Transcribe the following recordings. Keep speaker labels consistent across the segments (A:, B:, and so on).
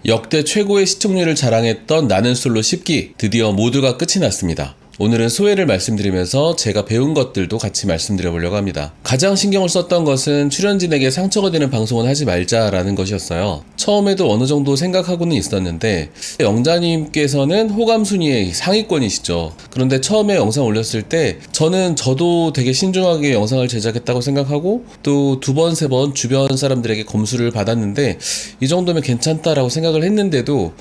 A: 역대 최고의 시청률을 자랑했던 나는 솔로 10기 드디어 모두가 끝이 났습니다. 오늘은 소회를 말씀드리면서 제가 배운 것들도 같이 말씀드려 보려고 합니다. 가장 신경을 썼던 것은 출연진에게 상처가 되는 방송은 하지 말자라는 것이었어요. 처음에도 어느 정도 생각하고는 있었는데 영자님께서는 호감 순위의 상위권이시죠. 그런데 처음에 영상 올렸을 때 저도 되게 신중하게 영상을 제작했다고 생각하고 또 두 번, 세 번 주변 사람들에게 검수를 받았는데 이 정도면 괜찮다라고 생각을 했는데도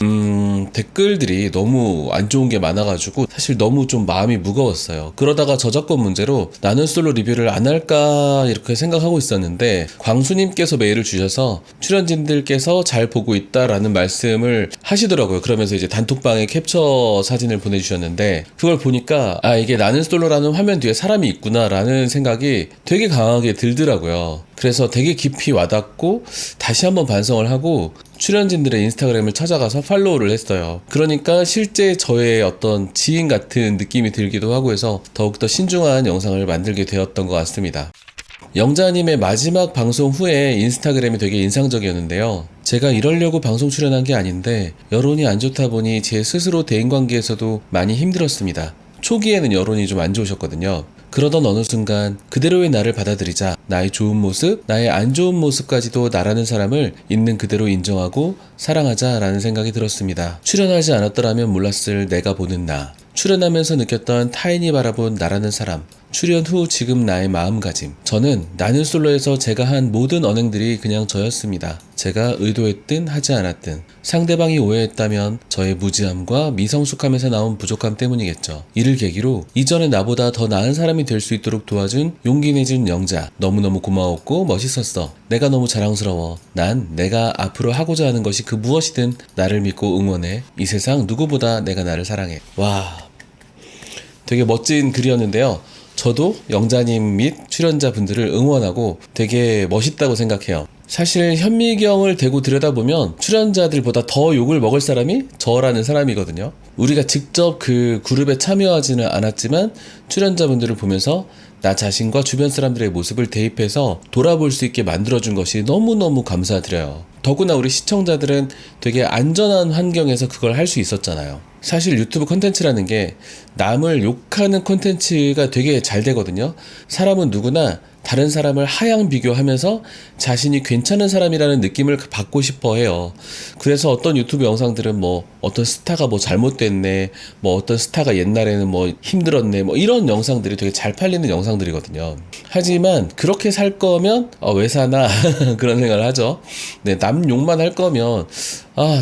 A: 댓글들이 너무 안 좋은 게 많아가지고 사실 너무 좀 마음이 무거웠어요. 그러다가 저작권 문제로 나는 솔로 리뷰를 안 할까 이렇게 생각하고 있었는데 광수님께서 메일을 주셔서 출연진들께서 잘 보고 있다라는 말씀을 하시더라고요. 그러면서 이제 단톡방에 캡처 사진을 보내주셨는데 그걸 보니까 이게 나는 솔로라는 화면 뒤에 사람이 있구나 라는 생각이 되게 강하게 들더라고요. 그래서 되게 깊이 와닿고 다시 한번 반성을 하고 출연진들의 인스타그램을 찾아가서 팔로우를 했어요. 그러니까 실제 저의 어떤 지인 같은 느낌이 들기도 하고 해서 더욱더 신중한 영상을 만들게 되었던 것 같습니다. 영자님의 마지막 방송 후에 인스타그램이 되게 인상적이었는데요. 제가 이러려고 방송 출연한 게 아닌데 여론이 안 좋다 보니 제 스스로 대인관계에서도 많이 힘들었습니다. 초기에는 여론이 좀 안 좋으셨거든요. 그러던 어느 순간 그대로의 나를 받아들이자, 나의 좋은 모습, 나의 안 좋은 모습까지도 나라는 사람을 있는 그대로 인정하고 사랑하자라는 생각이 들었습니다. 출연하지 않았더라면 몰랐을 내가 보는 나, 출연하면서 느꼈던 타인이 바라본 나라는 사람, 출연 후 지금 나의 마음가짐. 저는 나는 솔로에서 제가 한 모든 언행들이 그냥 저였습니다. 제가 의도했든 하지 않았든 상대방이 오해했다면 저의 무지함과 미성숙함에서 나온 부족함 때문이겠죠. 이를 계기로 이전에 나보다 더 나은 사람이 될 수 있도록 도와준 용기 내준 영자, 너무너무 고마웠고 멋있었어. 내가 너무 자랑스러워. 난 내가 앞으로 하고자 하는 것이 그 무엇이든 나를 믿고 응원해. 이 세상 누구보다 내가 나를 사랑해. 와, 되게 멋진 글이었는데요. 저도 영자님 및 출연자분들을 응원하고 되게 멋있다고 생각해요. 사실 현미경을 대고 들여다보면 출연자들보다 더 욕을 먹을 사람이 저라는 사람이거든요. 우리가 직접 그 그룹에 참여하지는 않았지만 출연자분들을 보면서 나 자신과 주변 사람들의 모습을 대입해서 돌아볼 수 있게 만들어준 것이 너무너무 감사드려요. 더구나 우리 시청자들은 되게 안전한 환경에서 그걸 할 수 있었잖아요. 사실 유튜브 콘텐츠라는 게 남을 욕하는 콘텐츠가 되게 잘 되거든요. 사람은 누구나 다른 사람을 하향 비교하면서 자신이 괜찮은 사람이라는 느낌을 받고 싶어 해요. 그래서 어떤 유튜브 영상들은 어떤 스타가 잘못됐네, 어떤 스타가 옛날에는 힘들었네, 이런 영상들이 되게 잘 팔리는 영상들이거든요. 하지만 그렇게 살 거면 왜 사나 그런 생각을 하죠. 네, 남 욕만 할 거면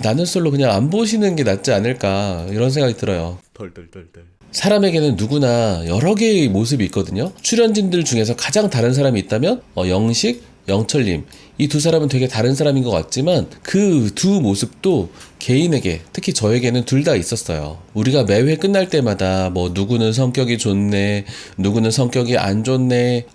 A: 나는 솔로 그냥 안 보시는 게 낫지 않을까 이런 생각이 들어요. 덜덜덜덜. 사람에게는 누구나 여러 개의 모습이 있거든요. 출연진들 중에서 가장 다른 사람이 있다면 영식, 영철님, 이 두 사람은 되게 다른 사람인 것 같지만 그 두 모습도 개인에게, 특히 저에게는 둘 다 있었어요. 우리가 매회 끝날 때마다 누구는 성격이 좋네, 누구는 성격이 안 좋네,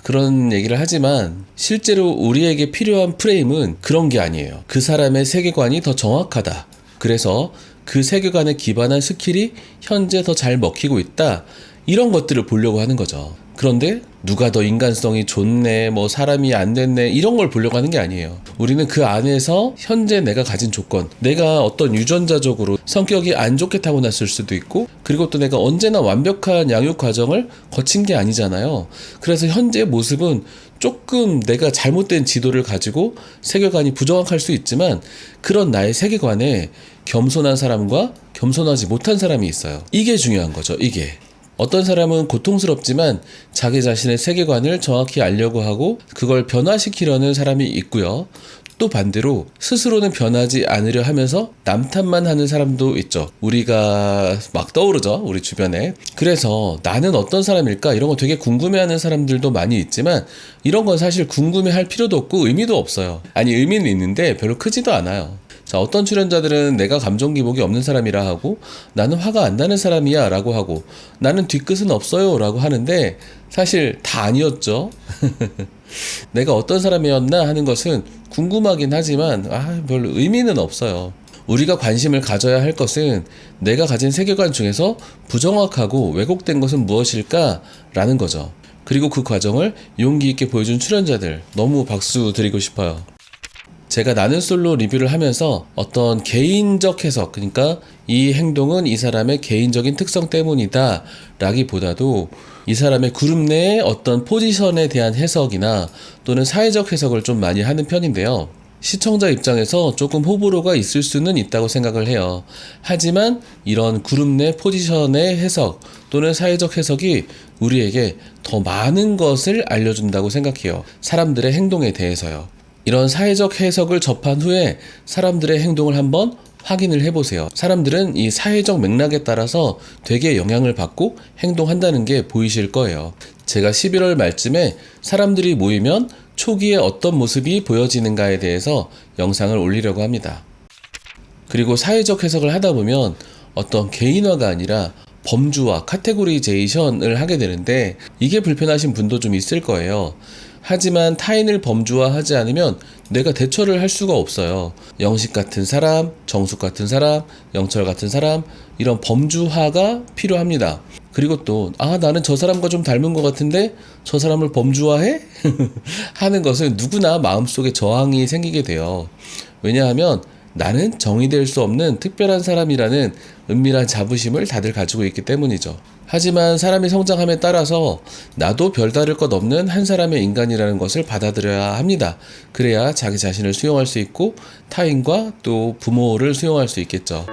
A: 그런 얘기를 하지만 실제로 우리에게 필요한 프레임은 그런 게 아니에요. 그 사람의 세계관이 더 정확하다. 그래서 그 세계관에 기반한 스킬이 현재 더 잘 먹히고 있다. 이런 것들을 보려고 하는 거죠. 그런데 누가 더 인간성이 좋네, 사람이 안 됐네, 이런 걸 보려고 하는 게 아니에요. 우리는 그 안에서 현재 내가 가진 조건, 내가 어떤 유전자적으로 성격이 안 좋게 타고났을 수도 있고, 그리고 또 내가 언제나 완벽한 양육 과정을 거친 게 아니잖아요. 그래서 현재 모습은 조금 내가 잘못된 지도를 가지고 세계관이 부정확할 수 있지만 그런 나의 세계관에 겸손한 사람과 겸손하지 못한 사람이 있어요. 이게 중요한 거죠. 이게. 어떤 사람은 고통스럽지만 자기 자신의 세계관을 정확히 알려고 하고 그걸 변화시키려는 사람이 있고요. 또 반대로 스스로는 변하지 않으려 하면서 남 탓만 하는 사람도 있죠. 우리가 막 떠오르죠, 우리 주변에. 그래서 나는 어떤 사람일까 이런 거 되게 궁금해하는 사람들도 많이 있지만 이런 건 사실 궁금해할 필요도 없고 의미도 없어요. 아니, 의미는 있는데 별로 크지도 않아요. 자, 어떤 출연자들은 내가 감정 기복이 없는 사람이라 하고 나는 화가 안 나는 사람이야 라고 하고 나는 뒤끝은 없어요 라고 하는데 사실 다 아니었죠. 내가 어떤 사람이었나 하는 것은 궁금하긴 하지만 별로 의미는 없어요. 우리가 관심을 가져야 할 것은 내가 가진 세계관 중에서 부정확하고 왜곡된 것은 무엇일까 라는 거죠. 그리고 그 과정을 용기 있게 보여준 출연자들 너무 박수 드리고 싶어요. 제가 나는 솔로 리뷰를 하면서 어떤 개인적 해석, 그러니까 이 행동은 이 사람의 개인적인 특성 때문이다 라기보다도 이 사람의 그룹 내의 어떤 포지션에 대한 해석이나 또는 사회적 해석을 좀 많이 하는 편인데요. 시청자 입장에서 조금 호불호가 있을 수는 있다고 생각을 해요. 하지만 이런 그룹 내 포지션의 해석 또는 사회적 해석이 우리에게 더 많은 것을 알려준다고 생각해요. 사람들의 행동에 대해서요. 이런 사회적 해석을 접한 후에 사람들의 행동을 한번 확인을 해보세요. 사람들은 이 사회적 맥락에 따라서 되게 영향을 받고 행동한다는 게 보이실 거예요. 제가 11월 말쯤에 사람들이 모이면 초기에 어떤 모습이 보여지는가에 대해서 영상을 올리려고 합니다. 그리고 사회적 해석을 하다 보면 어떤 개인화가 아니라 범주화, 카테고리제이션을 하게 되는데 이게 불편하신 분도 좀 있을 거예요. 하지만 타인을 범주화하지 않으면 내가 대처를 할 수가 없어요. 영식 같은 사람, 정숙 같은 사람, 영철 같은 사람, 이런 범주화가 필요합니다. 그리고 또 나는 저 사람과 좀 닮은 것 같은데 저 사람을 범주화해? 하는 것은 누구나 마음속에 저항이 생기게 돼요. 왜냐하면 나는 정의될 수 없는 특별한 사람이라는 은밀한 자부심을 다들 가지고 있기 때문이죠. 하지만 사람이 성장함에 따라서 나도 별다를 것 없는 한 사람의 인간이라는 것을 받아들여야 합니다. 그래야 자기 자신을 수용할 수 있고 타인과 또 부모를 수용할 수 있겠죠.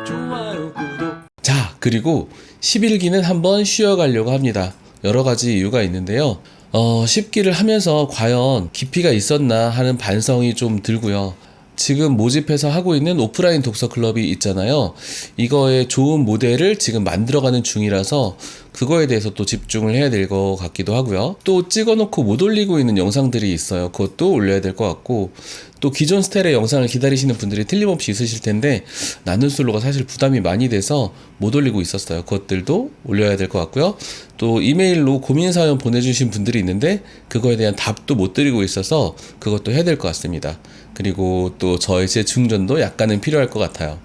A: 자, 그리고 10일기는 한번 쉬어가려고 합니다. 여러 가지 이유가 있는데요. 10기를 하면서 과연 깊이가 있었나 하는 반성이 좀 들고요. 지금 모집해서 하고 있는 오프라인 독서 클럽이 있잖아요. 이거의 좋은 모델을 지금 만들어가는 중이라서 그거에 대해서 또 집중을 해야 될 것 같기도 하고요. 또 찍어놓고 못 올리고 있는 영상들이 있어요. 그것도 올려야 될 것 같고, 또 기존 스타일의 영상을 기다리시는 분들이 틀림없이 있으실 텐데 나는 솔로가 사실 부담이 많이 돼서 못 올리고 있었어요. 그것들도 올려야 될 것 같고요. 또 이메일로 고민 사연 보내주신 분들이 있는데 그거에 대한 답도 못 드리고 있어서 그것도 해야 될 것 같습니다. 그리고 또 저의 재충전도 약간은 필요할 것 같아요.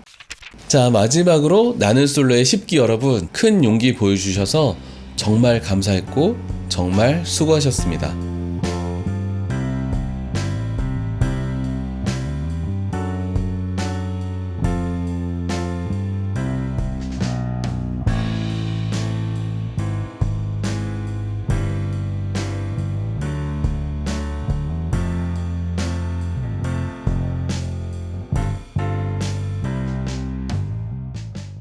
A: 자, 마지막으로 나는 솔로의 10기 여러분, 큰 용기 보여주셔서 정말 감사했고 정말 수고하셨습니다.